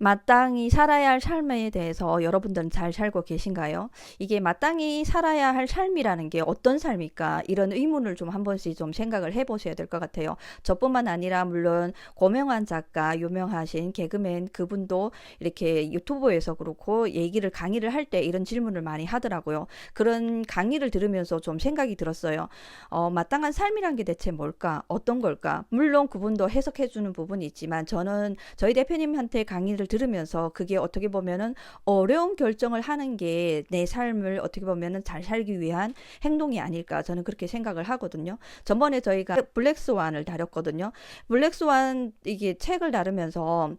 마땅히 살아야 할 삶에 대해서 여러분들은 잘 살고 계신가요? 이게 마땅히 살아야 할 삶이라는 게 어떤 삶일까? 이런 의문을 좀 한 번씩 좀 생각을 해보셔야 될 것 같아요. 저뿐만 아니라 물론 고명환 작가, 유명하신 개그맨 그분도 이렇게 유튜브에서 그렇고 강의를 할 때 이런 질문을 많이 하더라고요. 그런 강의를 들으면서 좀 생각이 들었어요. 마땅한 삶이란 게 대체 뭘까? 어떤 걸까? 물론 그분도 해석해 주는 부분이 있지만 저는 저희 대표님한테 강의를 들으면서 그게 어떻게 보면은 어려운 결정을 하는 게 내 삶을 어떻게 보면은 잘 살기 위한 행동이 아닐까 저는 그렇게 생각을 하거든요. 전번에 저희가 블랙스완을 다뤘거든요. 블랙스완 이게 책을 다루면서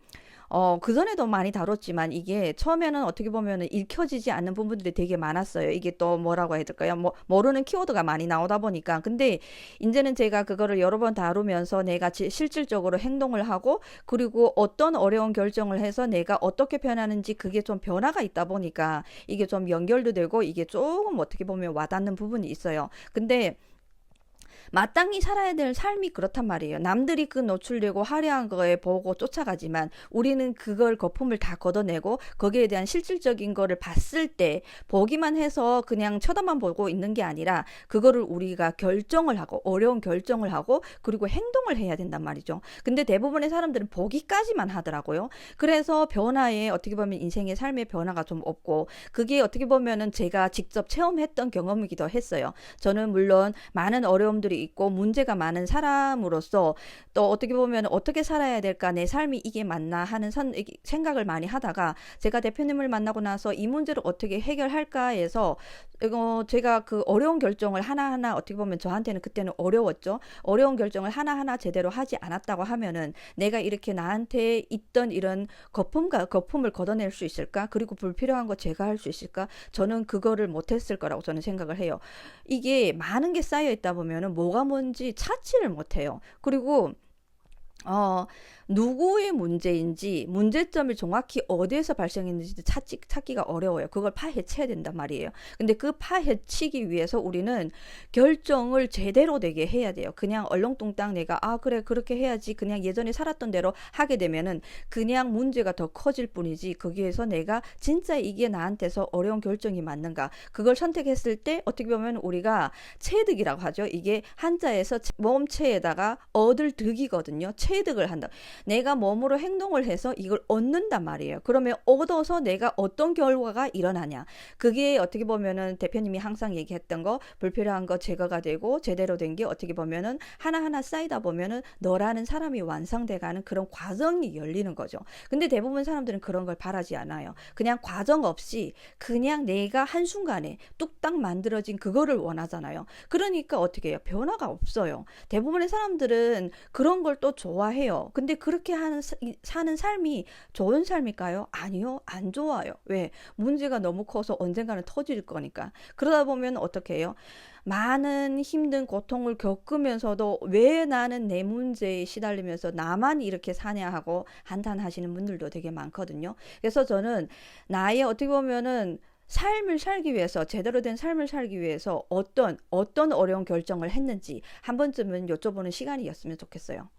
그전에도 많이 다뤘지만 이게 처음에는 어떻게 보면은 읽혀지지 않는 부분들이 되게 많았어요. 이게 또 뭐라고 해야 될까요? 모르는 키워드가 많이 나오다 보니까. 근데 이제는 제가 그거를 여러 번 다루면서 내가 실질적으로 행동을 하고 그리고 어떤 어려운 결정을 해서 내가 어떻게 변하는지 그게 좀 변화가 있다 보니까 이게 좀 연결도 되고 이게 조금 어떻게 보면 와닿는 부분이 있어요. 근데 마땅히 살아야 될 삶이 그렇단 말이에요. 남들이 그 노출되고 화려한 거에 보고 쫓아가지만 우리는 그걸 거품을 다 걷어내고 거기에 대한 실질적인 거를 봤을 때 보기만 해서 그냥 쳐다만 보고 있는 게 아니라 그거를 우리가 결정을 하고 어려운 결정을 하고 그리고 행동을 해야 된단 말이죠. 근데 대부분의 사람들은 보기까지만 하더라고요. 그래서 변화에 어떻게 보면 인생의 삶의 변화가 좀 없고 그게 어떻게 보면은 제가 직접 체험했던 경험이기도 했어요. 저는 물론 많은 어려움들이 있고 문제가 많은 사람으로서 또 어떻게 보면 어떻게 살아야 될까 내 삶이 이게 맞나 하는 생각을 많이 하다가 제가 대표님을 만나고 나서 이 문제를 어떻게 해결할까 해서 제가 그 어려운 결정을 하나하나 어떻게 보면 저한테는 그때는 어려웠죠. 어려운 결정을 하나하나 제대로 하지 않았다고 하면은 내가 이렇게 나한테 있던 이런 거품을 걷어낼 수 있을까? 그리고 불필요한 거 제거할 수 있을까? 저는 그거를 못했을 거라고 저는 생각을 해요. 이게 많은 게 쌓여 있다 보면은 뭐가 뭔지 찾지를 못해요. 그리고 어, 누구의 문제인지 문제점이 정확히 어디에서 발생했는지 찾기가 어려워요. 그걸 파헤쳐야 된단 말이에요. 근데 그 파헤치기 위해서 우리는 결정을 제대로 되게 해야 돼요. 그냥 얼렁뚱땅 내가 그래 그렇게 해야지 그냥 예전에 살았던 대로 하게 되면은 그냥 문제가 더 커질 뿐이지 거기에서 내가 진짜 이게 나한테서 어려운 결정이 맞는가 그걸 선택했을 때 어떻게 보면 우리가 체득이라고 하죠. 이게 한자에서 몸체에다가 얻을 득이거든요. 체득을 한다. 내가 몸으로 행동을 해서 이걸 얻는단 말이에요. 그러면 얻어서 내가 어떤 결과가 일어나냐. 그게 어떻게 보면은 대표님이 항상 얘기했던 거 불필요한 거 제거가 되고 제대로 된 게 어떻게 보면은 하나하나 쌓이다 보면은 너라는 사람이 완성돼가는 그런 과정이 열리는 거죠. 근데 대부분 사람들은 그런 걸 바라지 않아요. 그냥 과정 없이 그냥 내가 한순간에 뚝딱 만들어진 그거를 원하잖아요. 그러니까 어떻게 해요? 변화가 없어요. 대부분의 사람들은 그런 걸 또 좋아해요. 근데 그렇게 사는 삶이 좋은 삶일까요? 아니요, 안 좋아요. 왜? 문제가 너무 커서 언젠가는 터질 거니까. 그러다 보면 어떻게 해요? 많은 힘든 고통을 겪으면서도 왜 나는 내 문제에 시달리면서 나만 이렇게 사냐 하고 한탄하시는 분들도 되게 많거든요. 그래서 저는 나의 어떻게 보면은 삶을 살기 위해서 제대로 된 삶을 살기 위해서 어떤 어려운 결정을 했는지 한 번쯤은 여쭤보는 시간이었으면 좋겠어요.